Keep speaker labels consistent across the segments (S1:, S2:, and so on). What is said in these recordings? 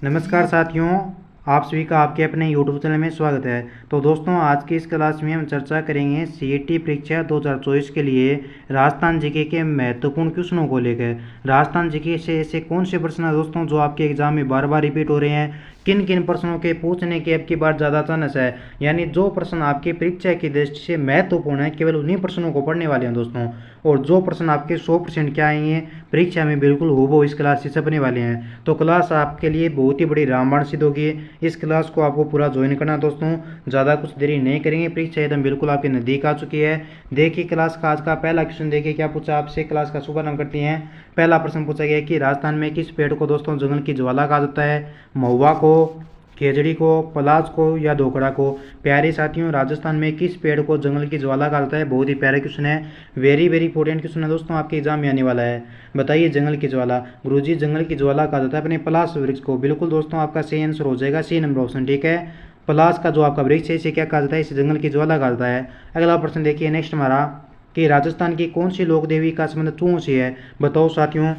S1: नमस्कार साथियों, आप सभी का आपके अपने यूट्यूब चैनल में स्वागत है। तो दोस्तों, आज की इस क्लास में हम चर्चा करेंगे सीईटी परीक्षा 2024 के लिए राजस्थान जीके के महत्वपूर्ण क्वेश्चनों को लेकर। राजस्थान जीके से ऐसे कौन से प्रश्न हैं दोस्तों जो आपके एग्जाम में बार बार रिपीट हो रहे हैं, किन किन प्रश्नों के पूछने की अब की बार ज़्यादा चांस है, यानी जो प्रश्न आपकी परीक्षा की दृष्टि से महत्वपूर्ण है केवल उन्हीं प्रश्नों को पढ़ने वाले हैं दोस्तों। और जो प्रश्न आपके 100% क्या आएंगे परीक्षा में बिल्कुल हूबहू इस क्लास से छपने वाले हैं। तो क्लास आपके लिए बहुत ही बड़ी रामबाण सिद्ध होगी। इस क्लास को आपको पूरा ज्वाइन करना दोस्तों, ज़्यादा कुछ देरी नहीं करेंगे, परीक्षा एकदम बिल्कुल आपके नज़दीक आ चुकी है। देखिए क्लास का आज का पहला क्वेश्चन देखिए क्या पूछा आपसे। क्लास का शुभारंभ करते हैं। पहला प्रश्न पूछा गया कि राजस्थान में किस पेड़ को दोस्तों जंगल की ज्वाला कहा जाता है? महुआ को, खेजड़ी को, पलाज को या धोकड़ा को? प्यारे साथियों, राजस्थान में किस पेड़ को जंगल की ज्वाला कहा जाता है? बहुत ही प्यारा क्वेश्चन है, वेरी वेरी इंपॉर्टेंट क्वेश्चन है दोस्तों, आपके एग्जाम में आने वाला है। बताइए जंगल की ज्वाला। गुरुजी जंगल की ज्वाला कहा जाता है अपने पलाश वृक्ष को। बिल्कुल दोस्तों, आपका सही आंसर हो जाएगा सी नंबर ऑप्शन, ठीक है। पलाश का जो आपका वृक्ष है इसे क्या कहा जाता है? इसे जंगल की ज्वाला कहा जाता है। अगला प्रश्न देखिए नेक्स्ट हमारा, कि राजस्थान की कौन सी लोक देवी का संबंध चूहों से है? बताओ साथियों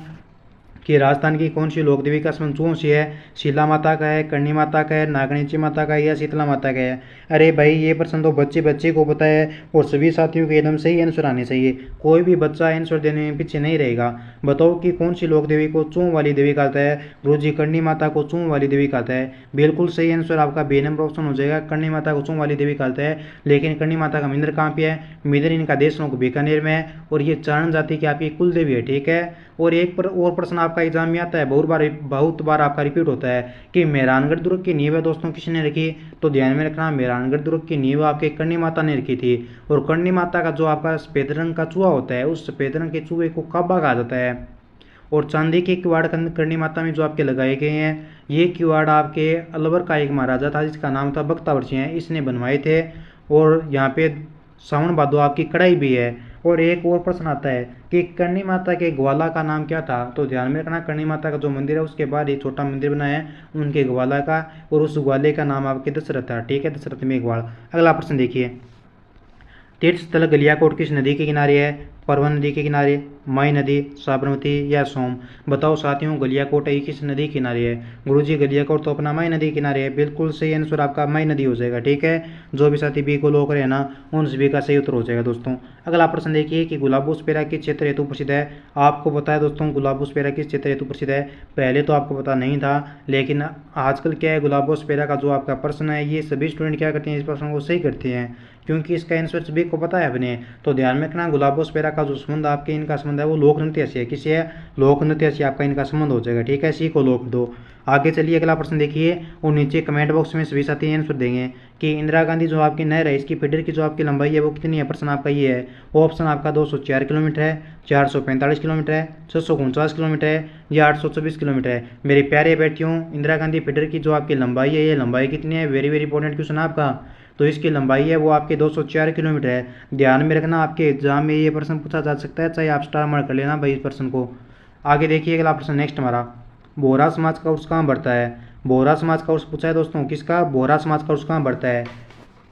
S1: कि राजस्थान की कौन सी लोक देवी का संबंध चूहों से है? शीला माता का है, करणी माता का है, नागणीची माता का है या शीतला माता का है? अरे भाई, ये प्रश्न तो बच्चे बच्चे को पता है और सभी साथियों के एकदम सही आंसर आने चाहिए। कोई भी बच्चा आंसर देने में पीछे नहीं रहेगा। बताओ कि कौन सी लोक देवी को चूहों वाली देवी कहता है? गुरुजी करणी माता को चूहों वाली देवी कहता है। बिल्कुल सही आंसर आपका बी नंबर ऑप्शन हो जाएगा, करणी माता को चूहों वाली देवी कहता है। लेकिन करणी माता का मंदिर कहाँ पे है? मंदिर इनका देश बीकानेर में है और ये चारण जाति की आपकी कुल देवी है, ठीक है। और और प्रश्न आपका एग्जाम में आता है, बहुत बार आपका रिपीट होता है कि मेहरानगढ़ दुर्ग की नींव है दोस्तों किसने रखी? तो ध्यान में रखना, मेहरानगढ़ दुर्ग की नींव आपके करणी माता ने रखी थी। और करणी माता का जो आपका सफेद रंग का चूहा होता है, उस सफेद रंग के चूहे को काबा कहा जाता है। और चांदी के किवाड़ करणी माता में जो आपके लगाए गए हैं, ये किवाड़ आपके अलवर का एक महाराजा था जिसका नाम था बख्तावर, इसने बनवाए थे। और यहाँ पे सावन भादो आपकी कढ़ाई भी है। और एक और प्रश्न आता है कि करणी माता के ग्वाला का नाम क्या था? तो ध्यान में रखना, करणी माता का जो मंदिर है उसके बाद एक छोटा मंदिर बना है उनके ग्वाला का, और उस ग्वाले का नाम आपके दशरथ था, ठीक है, दशरथ मेघवाड़। अगला प्रश्न देखिए, तीर्थ स्थल गलियाकोट किस नदी के किनारे है? परवन नदी के किनारे, मई नदी, साबरमती या सोम? बताओ साथियों, गलियाकोट है किस नदी के किनारे है? गुरुजी गलियाकोट तो अपना मई नदी के किनारे है। बिल्कुल सही आंसर आपका मई नदी हो जाएगा, ठीक है। जो भी साथी बी को लोग रहे ना, उन सभी का सही उत्तर हो जाएगा दोस्तों। अगला प्रश्न देखिए कि गुलाबोस्पेरा किस क्षेत्र हेतु प्रसिद्ध है? आपको पता है दोस्तों गुलाबोस्पेरा किस क्षेत्र हेतु प्रसिद्ध है? पहले तो आपको पता नहीं था, लेकिन आजकल क्या है, गुलाबोस्पेरा का जो आपका प्रश्न है ये सभी स्टूडेंट क्या करते हैं, इस प्रश्न को सही करते हैं क्योंकि इसका आंसर सभी को पता है अपने। तो ध्यान में रखना, गुलाबोस्पेरा का जो संबंध आपके इनका संबंध है वो लोक नृत्य से है। किसी है? लोक नृत्य से आपका इनका संबंध हो जाएगा, ठीक है, सी को लोक दो। आगे चलिए अगला प्रश्न देखिए, और नीचे कमेंट बॉक्स में सभी साथी आंसर देंगे कि इंदिरा गांधी जो आपकी नहर है इसकी फीडर की जो आपकी लंबाई है वो कितनी है? प्रश्न आपका ये है। ऑप्शन आपका 204 किलोमीटर है, 445 किलोमीटर है, 649 किलोमीटर है या 824 किलोमीटर है। मेरे प्यारे बैठियों, इंदिरा गांधी फीडर की जो आपकी लंबाई है ये लंबाई कितनी है? वेरी वेरी इंपॉर्टेंट क्वेश्चन आपका। तो इसकी लंबाई है वो आपके 204 किलोमीटर है। ध्यान में रखना, आपके एग्जाम में ये प्रश्न पूछा जा सकता है, चाहे आप स्टार मार्क कर लेना भाई इस प्रश्न को। आगे देखिए अगला प्रश्न नेक्स्ट हमारा, बोहरा समाज का उर्स कहाँ बढ़ता है? बोहरा समाज का उर्स पूछा है दोस्तों, किसका? बोहरा समाज का उर्स कहाँ बढ़ता है?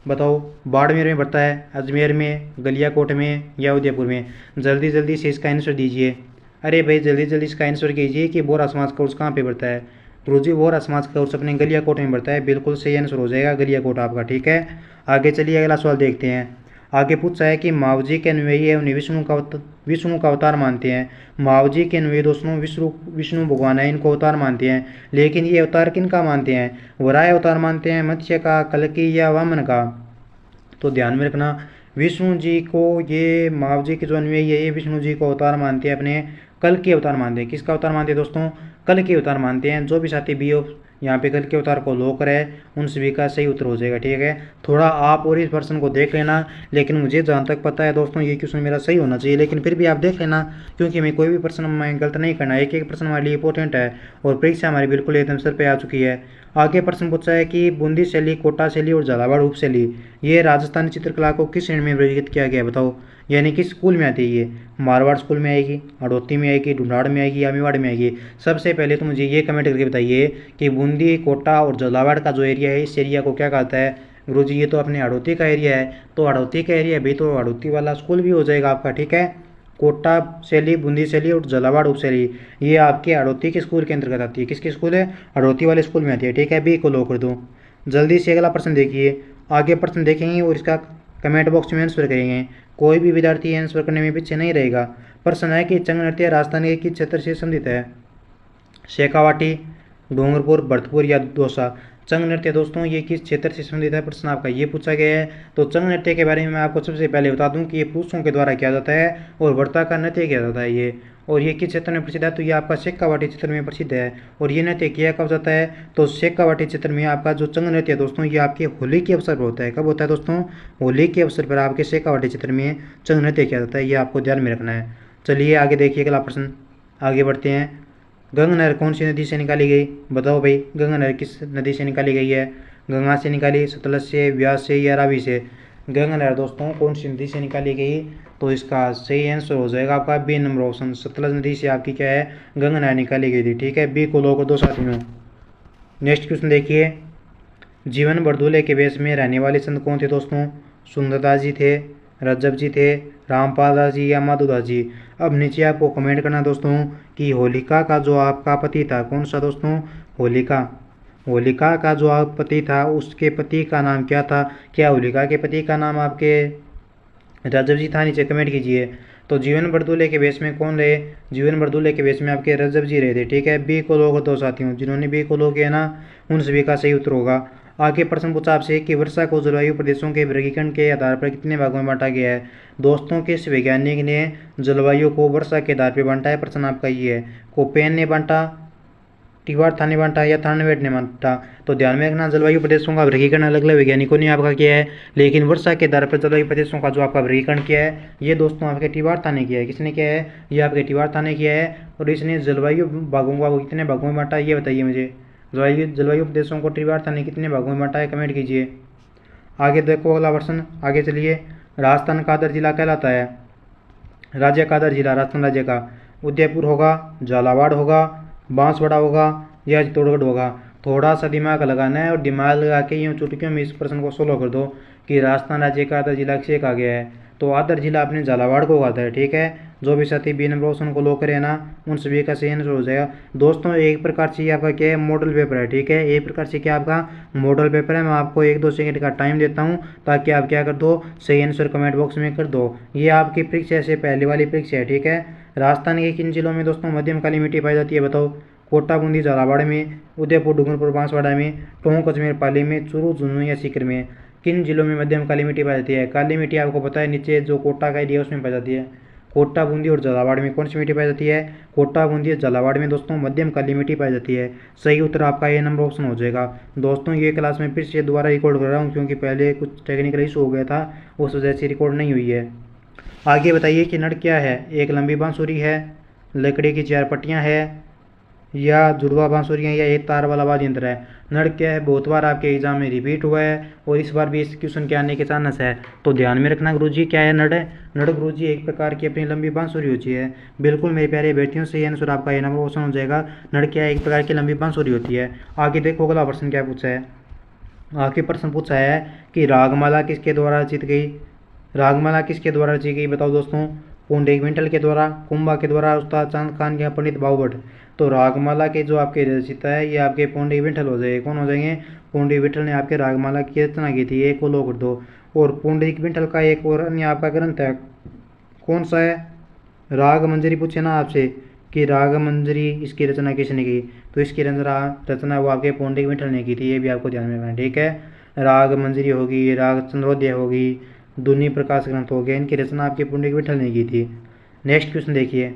S1: बताओ, बाड़मेर में बढ़ता है, अजमेर में, गलियाकोट में या उदयपुर में? जल्दी जल्दी से इसका आंसर दीजिए। अरे भाई जल्दी जल्दी इसका आंसर कीजिए कि बोहरा समाज का उर्स कहाँ पे बढ़ता है? गुरुजी बोहरा समाज का उर्स अपने गलियाकोट में बढ़ता है। बिल्कुल सही आंसर हो जाएगा गलियाकोट आपका, ठीक है। आगे चलिए अगला सवाल देखते हैं। आगे पूछा है कि मावजी के अनुयायी है उन्हें विष्णु का अवतार मानते हैं। मावजी के अनुयायी दोस्तों विष्णु भगवान है, इनको अवतार मानते हैं। लेकिन ये अवतार किन का मानते हैं? वराह अवतार मानते हैं, मत्स्य का, कल्कि या वामन का? तो ध्यान में रखना, विष्णु जी को ये मावजी के जो अनुयायी है ये विष्णु जी को अवतार मानते हैं, अपने कल के अवतार मानते हैं। किसका अवतार मानते हैं दोस्तों? कल के अवतार मानते हैं। जो भी साथी बी यहाँ पे कल के अवतार को लो करे उन सभी का सही उत्तर हो जाएगा, ठीक है। थोड़ा आप और इस प्रश्न को देख लेना, लेकिन मुझे जहाँ तक पता है दोस्तों ये क्वेश्चन मेरा सही होना चाहिए, लेकिन फिर भी आप देख लेना क्योंकि मैं कोई भी प्रश्न मैं गलत नहीं करना। एक एक प्रश्न हमारे लिए इंपॉर्टेंट है और परीक्षा हमारी बिल्कुल एकदम सर पे आ चुकी है। आगे प्रश्न पूछा है कि बूंदी शैली, कोटा शैली और झालावाड़ उप शैली ये राजस्थानी चित्रकला को किस श्रेणी में वर्गीकृत किया गया? बताओ, यानी कि स्कूल में आती है ये? मारवाड़ स्कूल में आएगी, हड़ौती में आएगी, ढूंढाड़ में आएगी या मेवाड़ में आएगी? सबसे पहले तो मुझे ये कमेंट करके बताइए कि बूंदी, कोटा और झालावाड़ का जो एरिया है इस एरिया को क्या कहता है? गुरुजी ये तो अपने हड़ौती का एरिया है। तो हड़ौती का एरिया भी तो हड़ौती वाला स्कूल भी हो जाएगा आपका, ठीक है। कोटा शैली, बूंदी शैली और झालावाड़ उपशैली, ये आपके हड़ौती के स्कूल के अंतर्गत आती है। किसके स्कूल है? हड़ौती वाले स्कूल में आती है। ठीक है, बी को लो कर दो। जल्दी से अगला प्रश्न देखिए। आगे प्रश्न देखेंगे और इसका कमेंट बॉक्स में आंसर करेंगे। कोई भी विद्यार्थी आंसर करने में पीछे नहीं रहेगा। प्रश्न है कि चंग नृत्य राजस्थान के किस क्षेत्र से संबंधित है? शेखावाटी, डूंगरपुर, भरतपुर या दौसा। चंग नृत्य दोस्तों ये किस क्षेत्र से संबंधित है? प्रश्न आपका ये पूछा गया है। तो चंग नृत्य के बारे में मैं आपको सबसे पहले बता दूं कि ये पुरुषों के द्वारा किया जाता है और वर्ता का नृत्य किया जाता है ये। और ये किस क्षेत्र में प्रसिद्ध है? तो ये आपका शेखावाटी क्षेत्र में प्रसिद्ध है। और ये नृत्य किया कब जाता है? तो शेखावाटी क्षेत्र में आपका जो चंग नृत्य है दोस्तों ये आपके होली के अवसर पर होता है। कब होता है दोस्तों? होली के अवसर पर आपके शेखावाटी क्षेत्र में चंग नृत्य किया जाता है। ये आपको ध्यान में रखना है। चलिए आगे देखिए अगला प्रश्न, आगे बढ़ते हैं। गंगा नहर कौन सी नदी से निकाली गई? बताओ भाई, गंगा नहर किस नदी से निकाली गई है? गंगा से निकाली, सतलज से, व्यास से या रावी से? गंगा नहर दोस्तों कौन सी नदी से निकाली गई? तो इसका सही आंसर हो जाएगा आपका बी नंबर ऑप्शन, सतलज नदी से आपकी क्या है? गंगा नहर निकाली गई थी। ठीक है, बी को लो को दो साथियों। नेक्स्ट क्वेश्चन देखिए। जीवन बरदुले के वेश में रहने वाले संत कौन थे दोस्तों? सुंदरदास जी थे, रज्जब जी थे, रामपाल दास जी या माधोदास जी? अब नीचे आपको कमेंट करना दोस्तों कि होलिका का जो आपका पति था कौन सा दोस्तों? होलिका। होलिका का जो आप पति था उसके पति का नाम क्या था? क्या होलिका के पति का नाम आपके रज्जब जी था? नीचे कमेंट कीजिए। तो जीवन बरदुले के वेश में कौन रहे? जीवन बरदुले के वेश में आपके रज्जब जी रहे थे। ठीक है, बी को लो दो साथियों। जिन्होंने बी को लो किया ना उन सभी का सही उत्तर होगा। आगे प्रश्न पूछा आपसे कि वर्षा को जलवायु प्रदेशों के वर्गीकरण के आधार पर कितने भागों में बांटा गया है? दोस्तों किस वैज्ञानिक ने जलवायु को वर्षा के आधार पर बांटा है? प्रश्न आपका ये है। कोपेन ने बांटा, टिवार्था ने बांटा या थर्नवेट ने बांटा? तो ध्यान में रखना जलवायु प्रदेशों का वर्गीकरण अलग अलग वैज्ञानिकों ने आपका किया है, लेकिन वर्षा के आधार पर जलवायु प्रदेशों का जो आपका वर्गीकरण किया है ये दोस्तों आपके टिवार्था ने किया है। किसने किया है? ये आपके टिवार्था ने किया है। और इसने जलवायु भागों को कितने भागों में बांटा ये बताइए मुझे। जलवायु प्रदेशों को टिवार्था ने कितने भागों में बांटा है? कमेंट कीजिए। आगे देखो अगला प्रश्न, आगे चलिए। राजस्थान का आदर जिला कहलाता है? राज्य का आदर जिला राजस्थान राज्य का उदयपुर होगा, झालावाड़ होगा, बांसवाड़ा होगा या चित्तौड़गढ़ होगा? थोड़ा सा दिमाग लगाना है और दिमाग लगा के यूँ चुटकियों में इस प्रश्न को सोल्व कर दो कि राजस्थान राज्य का आदर जिला किसे कहा गया है? तो आदर जिला अपने झालावाड़ को कहता है। ठीक है, जो भी साथी बी नंबर ऑप्शन को लो करे ना उन सभी का सही आंसर हो जाएगा। दोस्तों एक प्रकार से ये आपका क्या है? मॉडल पेपर है। ठीक है, एक प्रकार से क्या आपका मॉडल पेपर है। मैं आपको 1-2 सेकंड का टाइम देता हूँ ताकि आप क्या कर दो? सही आंसर कमेंट बॉक्स में कर दो। ये आपकी परीक्षा से पहले वाली परीक्षा है। ठीक है, राजस्थान के किन जिलों में दोस्तों मध्यम काली मिट्टी पाई जाती है? बताओ। कोटा, बूंदी, झालावाड़ में, उदयपुर, डूंगरपुर, बांसवाड़ा में, टोंक, अजमेर, पाली में, चूरू, झुंझुनू या सीकर में? किन जिलों में मध्यम काली मिट्टी पाई जाती है? काली मिट्टी आपको पता है नीचे जो कोटा का एरिया है उसमें पाई जाती है। कोटा, बूंदी और झालावाड़ में कौन सी मिट्टी पाई जाती है? कोटा, बूंदी और झालावाड़ में दोस्तों मध्यम काली मिट्टी पाई जाती है। सही उत्तर आपका ये नंबर ऑप्शन हो जाएगा। दोस्तों ये क्लास में फिर से दोबारा रिकॉर्ड कर रहा हूँ क्योंकि पहले कुछ टेक्निकल इशू हो गया था, उस वजह से रिकॉर्ड नहीं हुई है। आगे बताइए कि नट क्या है? एक लंबी बांसुरी है, लकड़ी की 4 पट्टियाँ है या जुड़वा बांसुरियाँ या एक तार वाला वाद्य यंत्र है? नड़ क्या है? बहुत बार आपके एग्जाम में रिपीट हुआ है और इस बार भी इस क्वेश्चन के आने के चांस है, तो ध्यान में रखना। गुरुजी क्या है? नड़ है। नड़ गुरुजी एक प्रकार की अपनी लंबी बांसुरी होती है। बिल्कुल मेरे प्यारे बेटियों से आंसर आपका ये नंबर ऑप्शन हो जाएगा। नड़ क्या है? एक प्रकार की लंबी बांसुरी होती है। आगे देखो अगला प्रश्न क्या पूछा है। आगे प्रश्न पूछा है कि रागमाला किसके द्वारा रचित गई? रागमाला किसके द्वारा रची गई? बताओ दोस्तों। पुंडरीक विठल के द्वारा, कुंभा के द्वारा, उस्ताद चांद खान या पंडित बाबूभट्ट? तो रागमाला के जो आपके रचिता है ये आपके पुंडरीक विठल हो जाएंगे। कौन हो जाएंगे? पुंडरीक विठल ने आपके रागमाला की रचना की थी। एक को लो कर दो। और पुंडरीक विठल का एक और अन्य आपका ग्रंथ है, कौन सा है? राग मंजरी। पूछे ना आपसे कि राग मंजरी इसकी रचना किसने की? तो इसकी रचना वो आपके पुंडरीक विठल ने की थी। ये भी आपको ध्यान में रखना है। ठीक है, राग मंजरी होगी, राग चंद्रोदय होगी, दुनी प्रकाश ग्रंथ हो गया, इनकी रचना आपके पुंडरीक विठल ने की थी। नेक्स्ट क्वेश्चन देखिए।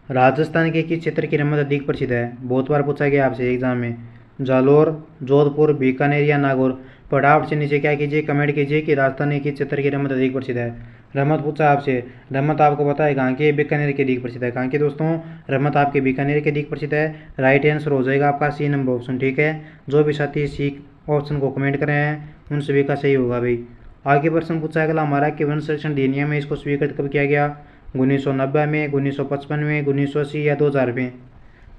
S1: राजस्थान के किस क्षेत्र की रमत अधिक प्रसिद्ध है? बहुत बार पूछा गया आपसे एग्जाम में। जालोर, जोधपुर, बीकानेर या नागौर? फटाफट से नीचे क्या कीजिए? कमेंट कीजिए कि राजस्थान के किस क्षेत्र की रमत अधिक प्रसिद्ध है। रमत पूछा आपसे, रमत आपको पता है कहाँ की? बीकानेर के अधिक प्रसिद्ध है। कहाँ की दोस्तों? रमत आपके बीकानेर के अधिक प्रसिद्ध है। राइट आंसर हो जाएगा आपका सी नंबर ऑप्शन। ठीक है, जो भी साथी सी ऑप्शन को कमेंट कर रहे हैं उन सभी का सही होगा भाई। आगे प्रश्न पूछा गया हमारा कि वन संरक्षण अधिनियम में इसको स्वीकृत कब किया गया? 1990 में, 1955 में, 1980 या 2000 में?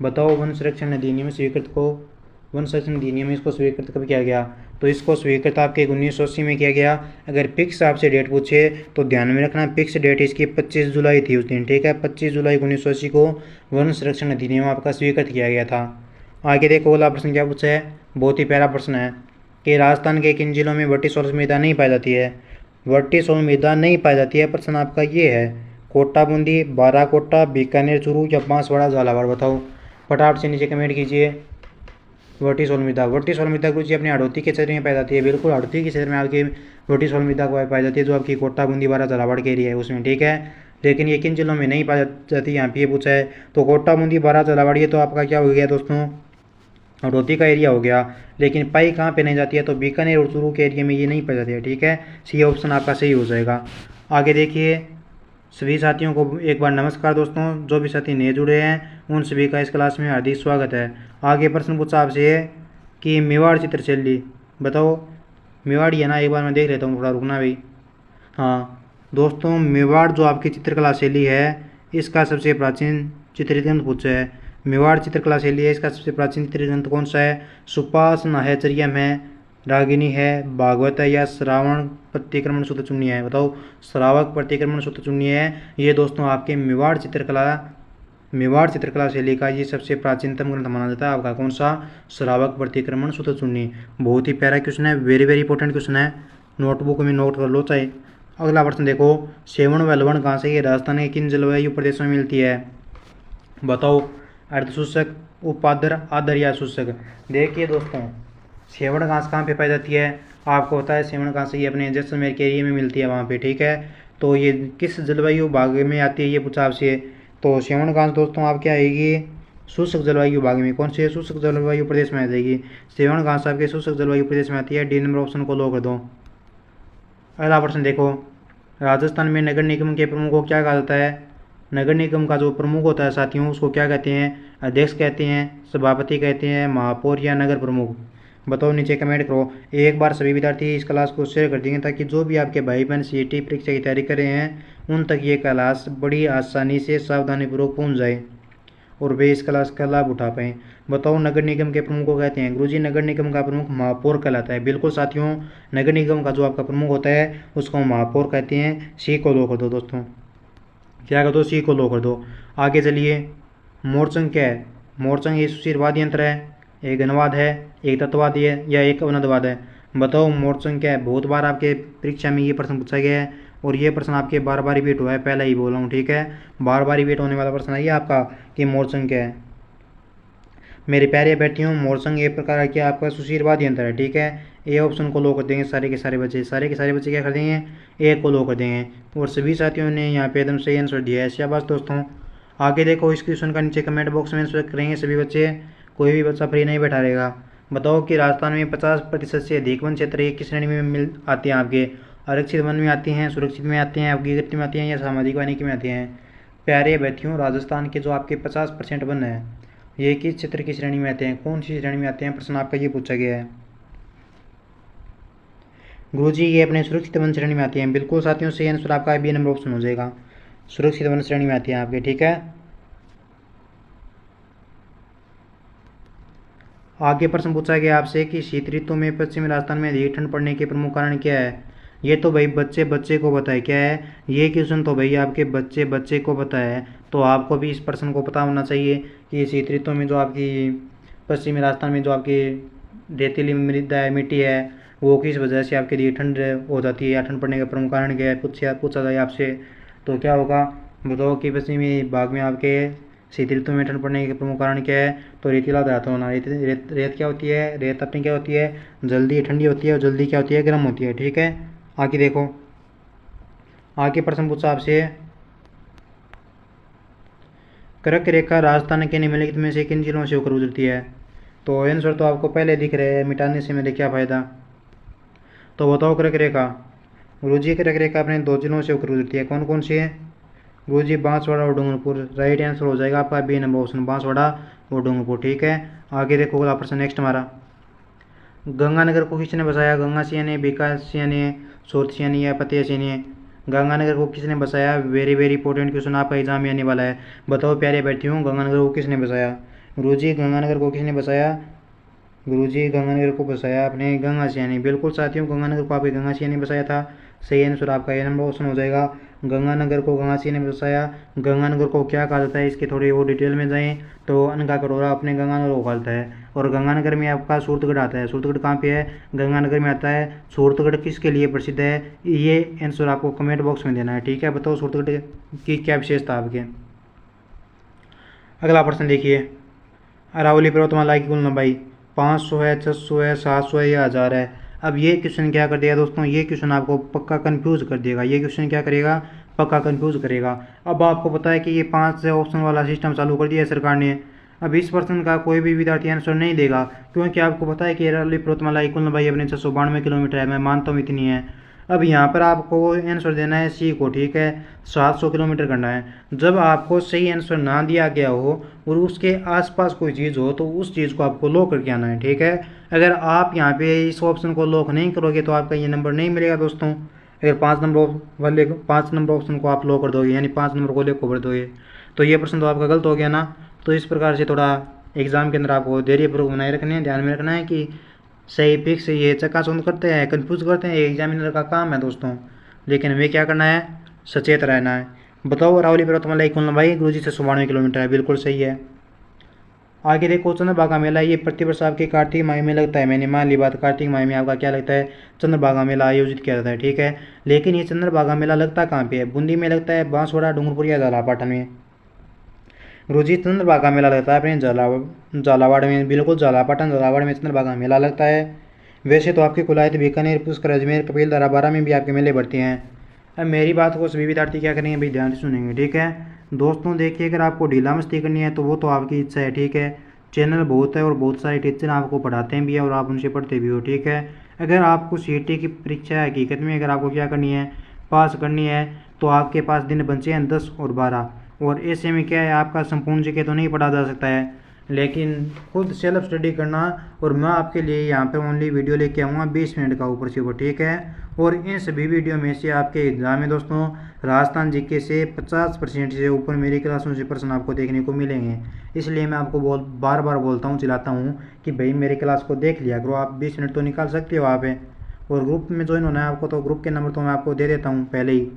S1: बताओ वन संरक्षण अधिनियम स्वीकृत को वन संरक्षण अधिनियम इसको स्वीकृत कब किया गया? तो इसको स्वीकृत आपके 1980 में किया गया। अगर फिक्स आपसे डेट पूछे तो ध्यान में रखना, फिक्स डेट इसकी 25 जुलाई थी उस दिन, ठीक है। 25 जुलाई 1980 को वन संरक्षण अधिनियम आपका स्वीकृत किया गया था। आगे देखो अगला प्रश्न क्या पूछा है, बहुत ही प्यारा प्रश्न है कि राजस्थान के किन जिलों में वर्टिसोलस मृदा नहीं पाई जाती है? वर्टिसोलस मृदा नहीं पाई जाती है, प्रश्न आपका ये है। कोटा बूंदी, बाराकोटा, बीकानेर, चूरू या बांसवाड़ा झालावाड़? बताओ फटाफट से नीचे कमेंट कीजिए। वर्टिसोलस मृदा, वर्टिसोलस मृदा गुरु जी अपने हड़ौती के क्षेत्र में पाई जाती है। बिल्कुल हड़ौती के क्षेत्र में आपकी वर्टिसोलस मृदा को पाई जाती है, जो आपकी कोटा बूंदी बारा झालावाड़ के एरिया है उसमें, ठीक है। लेकिन ये किन जिलों में नहीं पाई जाती यहाँ पे ये पूछा है। तो कोटा बूंदी बारा झालावाड़ ये तो आपका क्या हो गया दोस्तों, हड़ौती का एरिया हो गया। लेकिन पाई कहाँ पे नहीं जाती है? तो बीकानेर और चूरू के एरिया में ये नहीं पाई जाती है, ठीक है। सी ऑप्शन आपका सही हो जाएगा। आगे देखिए, सभी साथियों को एक बार नमस्कार दोस्तों, जो भी साथी नए जुड़े हैं उन सभी का इस क्लास में हार्दिक स्वागत है। आगे प्रश्न पूछा आपसे कि मेवाड़ चित्रशैली, बताओ मेवाड़ी है ना, एक बार मैं देख लेता हूँ, थोड़ा रुकना भाई। हाँ दोस्तों, मेवाड़ जो आपकी चित्रकला शैली है इसका सबसे प्राचीन चित्रित ग्रंथ पूछा है। मेवाड़ चित्रकला शैली है, इसका सबसे प्राचीन चित्रित ग्रंथ कौन सा है? सुपासन है, चरियम है, रागिनी है, भागवत है या श्रावण प्रतिक्रमण सूत्र चुन्नी है? बताओ श्रावक प्रतिक्रमण सूत्र चुन्नी है। ये दोस्तों आपके मेवाड़ चित्रकला शैली का ये सबसे प्राचीनतम ग्रंथ माना जाता है आपका, कौन सा? श्रावक प्रतिक्रमण सूत्र चुन्नी। बहुत ही प्यारा क्वेश्चन है, वेरी वेरी इंपॉर्टेंट क्वेश्चन है, नोटबुक में नोट कर लो चाहे। अगला प्रश्न देखो, सेवन व लवण घास है ये राजस्थान के किन जलवायु प्रदेशों में मिलती है? बताओ अर्धशुष्क, उपाद्र, आर्द्र या शुष्क? देखिए दोस्तों, सेवन घास कहाँ पे पाई जाती है? आपको होता है सेवन घास ये अपने जैसलमेर के एरिया में मिलती है वहाँ पे, ठीक है। तो ये किस जलवायु भाग में आती है ये पूछा आपसे। तो सेवन घास दोस्तों आप क्या आएगी? शुष्क जलवायु भाग में। कौन से शुष्क जलवायु प्रदेश में आ जाएगी? सेवन घास आपके शुष्क जलवायु प्रदेश में आती है। डी नंबर ऑप्शन को लो कर दो। अगला प्रश्न देखो, राजस्थान में नगर निगम के प्रमुख को क्या कहा जाता है? नगर निगम का जो प्रमुख होता है साथियों उसको क्या कहते हैं? अध्यक्ष कहते हैं, सभापति कहते हैं, महापौर या नगर प्रमुख? बताओ नीचे कमेंट करो। एक बार सभी विद्यार्थी इस क्लास को शेयर कर देंगे ताकि जो भी आपके भाई बहन सीईटी परीक्षा की तैयारी कर रहे हैं उन तक ये क्लास बड़ी आसानी से सावधानीपूर्वक पहुँच जाए और वे इस क्लास का लाभ उठा पाएँ। बताओ नगर निगम के प्रमुख को कहते हैं? गुरुजी नगर निगम का प्रमुख महापौर कहलाता है। बिल्कुल साथियों, नगर निगम का जो आपका प्रमुख होता है उसको महापौर कहते हैं। सी को लो कर दो दोस्तों, क्या कर दो? सी को लो कर दो। आगे चलिए, मोरचंग क्या है? मोरचंग ये सुशीरवाद यंत्र है, एक घनवाद है, एक तत्ववादी है या एक अवनदवाद है? बताओ मोरचंग क्या है? बहुत बार आपके परीक्षा में ये प्रश्न पूछा गया है और ये प्रश्न आपके बार बार रिपीट हुआ है, पहले ही बोला हूँ, ठीक है। बार बार रिपीट होने वाला प्रश्न है ये आपका कि मोरचंग क्या है। मेरे प्यारे बैठियों, मोरचंग एक प्रकार का आपका सुशीरवाद यंत्र है, ठीक है। ए ऑप्शन को लो कर देंगे सारे के सारे बच्चे क्या कर देंगे? ए को लो कर देंगे। और सभी साथियों ने यहाँ पे एकदम सही आंसर दिया है, शाबाश दोस्तों। आगे देखो, इस क्वेश्चन का नीचे कमेंट बॉक्स में आंसर करेंगे सभी बच्चे, कोई भी बच्चा फ्री नहीं बैठा रहेगा। बताओ कि राजस्थान में 50% से अधिक वन क्षेत्र एक किस श्रेणी में मिल आते हैं आपके? आरक्षित वन में आती हैं, सुरक्षित में आते हैं, अवगीकृत में आती हैं या सामाजिक वानिकी में आती हैं? प्यारे बैठियों, राजस्थान के जो आपके 50% वन है ये किस क्षेत्र की श्रेणी में आते हैं? कौन सी श्रेणी में आते हैं? प्रश्न आपका ये पूछा गया है। गुरुजी ये अपने सुरक्षित वन श्रेणी में आती हैं। बिल्कुल साथियों, सही आंसर आपका बी नंबर ऑप्शन हो जाएगा, सुरक्षित वन श्रेणी में आती हैं आपके, ठीक है। आगे प्रश्न पूछा गया आपसे कि शीत ऋतु में पश्चिमी राजस्थान में अधिक ठंड पड़ने के प्रमुख कारण क्या है? ये तो भाई बच्चे को पता है क्या है ये क्वेश्चन, तो भाई आपके बच्चे को पता है। तो आपको भी इस प्रश्न को पता होना चाहिए कि शीत ऋतु में जो आपकी पश्चिमी राजस्थान में जो आपकी रेतीली मृदा है, मिट्टी है, वो किस वजह से आपके लिए ठंड हो जाती है या ठंड पड़ने का प्रमुख कारण क्या है पूछा जाए आपसे, तो क्या होगा? बताओ कि पश्चिमी भाग में आपके शीत ऋतु में ठंड पड़ने के प्रमुख कारण क्या है? तो रेतीला धातु होना। रेत क्या होती है? रेत अपनी क्या होती है? जल्दी ठंडी होती है और जल्दी क्या होती है? गर्म होती है, ठीक है। आगे देखो, आगे प्रश्न पूछा आपसे, कर्क रेखा राजस्थान के निम्नलिखित में से किन जिलों से होकर गुजरती है? तो आंसर तो आपको पहले दिख रहे हैं, मिटाने से मेरे क्या फ़ायदा। तो बताओ कर्क रेखा, गुरुजी कर्क रेखा अपने 2 जिलों से होकर गुजरती है, कौन कौन सी है? गुरुजी बांसवाड़ा और डूंगरपुर। राइट आंसर हो जाएगा आपका बी नंबर ऑप्शन, बांसवाड़ा और डूंगरपुर, ठीक है। आगे देखो अगला प्रश्न नेक्स्ट हमारा, गंगानगर को किसने बसाया? गंगा सिंह ने, विकास सिंह ने, सूरत सिंह ने या फतेह सिंह ने? गंगानगर को किसने बसाया? वेरी वेरी इंपॉर्टेंट क्वेश्चन आपका एग्जाम में आने वाला है। बताओ प्यारे बैठियों, गंगानगर को किसने बसाया? गुरुजी गंगानगर को किसने बसाया? गुरुजी गंगानगर को बसाया आपने गंगा सियानी। बिल्कुल साथियों, गंगानगर को आपने गंगा सियानी बसाया था। सही आंसर आपका ए नंबर ऑप्शन हो जाएगा। गंगानगर को गंगा सियानी बसाया। गंगानगर को क्या कहा जाता है, इसके थोड़ी और डिटेल में जाएं तो अनका कटोरा अपने गंगानगर को कहता है। और गंगानगर में आपका सूरतगढ़ आता है। सूरतगढ़ कहाँ पे है, गंगानगर में आता है। सूरतगढ़ किसके लिए प्रसिद्ध है, ये आंसर आपको कमेंट बॉक्स में देना है। ठीक है, बताओ सूरतगढ़ की क्या विशेषता आपके। अगला प्रश्न देखिए, अरावली पर्वतमाला की कुल लंबाई 500 है, 600 है, 700 है या 1000 है। अब ये क्वेश्चन क्या कर देगा दोस्तों, ये क्वेश्चन आपको पक्का कंफ्यूज कर देगा। ये क्वेश्चन क्या करेगा, पक्का कंफ्यूज करेगा। अब आपको पता है कि ये 5 ऑप्शन वाला सिस्टम चालू कर दिया है सरकार ने। अब इस प्रश्न का कोई भी विद्यार्थी आंसर नहीं देगा, क्योंकि आपको पता है कि अरावली पर्वतमाला की कुल लंबाई अपने 692 किलोमीटर है। मैं मानता हूँ इतनी है। अब यहाँ पर आपको आंसर देना है सी को। ठीक है, 700 किलोमीटर करना है। जब आपको सही आंसर ना दिया गया हो और उसके आसपास कोई चीज़ हो तो उस चीज़ को आपको लॉक करके आना है। ठीक है, अगर आप यहाँ पे इस ऑप्शन को लॉक नहीं करोगे तो आपका ये नंबर नहीं मिलेगा दोस्तों। अगर 5 नंबर ऑप्शन को आप लॉक कर दोगे, यानी 5 नंबर को लॉक कर दोगे, तो ये प्रश्न तो आपका गलत हो गया ना। तो इस प्रकार से थोड़ा एग्जाम के अंदर आपको धैर्यपूर्वक बनाए रखने हैं, ध्यान में रखना है कि सही फिक्स ये चकाचौंध करते हैं, कंफ्यूज करते हैं, एग्जामिनर का काम है दोस्तों। लेकिन हमें क्या करना है, सचेत रहना है। बताओ अरावली पर्वतमाला की कुल लंबाई गुरुजी 692 किलोमीटर है। बिल्कुल सही है। आगे देखो, चंद्रभागा मेला ये प्रतिवर्ष आपके कार्तिक माह में लगता है। मैंने मान ली बात, कार्तिक माह में आपका क्या लगता है, चंद्रभागा मेला आयोजित किया जाता है। ठीक है, लेकिन ये चंद्रभागा मेला लगता कहाँ पे है, बूंदी में लगता है, बांसवाड़ा, डूंगरपुर या झालापाटन में। गुरुजी चंद्रभागा मेला लगता है अपने झालावाड़ में। बिल्कुल झालापाटन, झालावाड़ में चंद्रभागा मेला लगता है। वैसे तो आपके कुलायत, बीकानेर, पुष्कर, अजमेर, कपिलधारा, बारा में भी आपके मेले बढ़ते हैं। अब मेरी बात को सभी विद्यार्थी क्या करेंगे भाई, ध्यान से सुनेंगे। ठीक है दोस्तों, देखिए अगर आपको ढीला मस्ती करनी है तो वो तो आपकी इच्छा है। ठीक है, चैनल बहुत है और बहुत सारे टीचर आपको पढ़ाते भी हैं और आप उनसे पढ़ते भी हो। ठीक है, अगर आपको सीईटी की परीक्षा हकीकत में अगर आपको क्या करनी है, पास करनी है, तो आपके पास दिन बचे हैं 10 और 12। और ऐसे में क्या है, आपका संपूर्ण जीके तो नहीं पढ़ा जा सकता है, लेकिन खुद सेल्फ स्टडी करना। और मैं आपके लिए यहाँ पे ओनली वीडियो लेके आऊँगा 20 मिनट का ऊपर से ऊपर। ठीक है, और इन सभी वीडियो में से आपके एग्जाम में दोस्तों राजस्थान जीके से 50% से ऊपर मेरी क्लासों से प्रश्न आपको देखने को मिलेंगे। इसलिए मैं आपको बार बार बोलता हूँ, चिल्लाता हूँ कि भाई मेरी क्लास को देख लिया करो। आप 20 मिनट तो निकाल सकते हो आप। और ग्रुप में ज्वाइन होना है आपको, तो ग्रुप के नंबर तो मैं आपको दे देता हूँ पहले ही।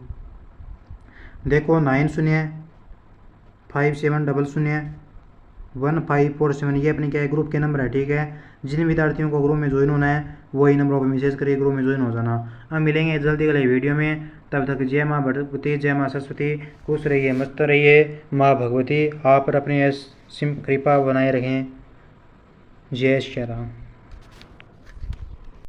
S1: देखो 9057001547, ये अपने क्या है, ग्रुप के नंबर है। ठीक है, जिन विद्यार्थियों को ग्रुप में ज्वाइन होना है वही नंबरों पर मैसेज करिए, ग्रुप में ज्वाइन हो जाना। अब मिलेंगे जल्दी अगले वीडियो में, तब तक जय माँ भगवती, जय माँ सरस्वती। खुश रहिए, मस्त रहिए। माँ भगवती आप पर अपनी सिम कृपा बनाए रखें। जय श्री राम।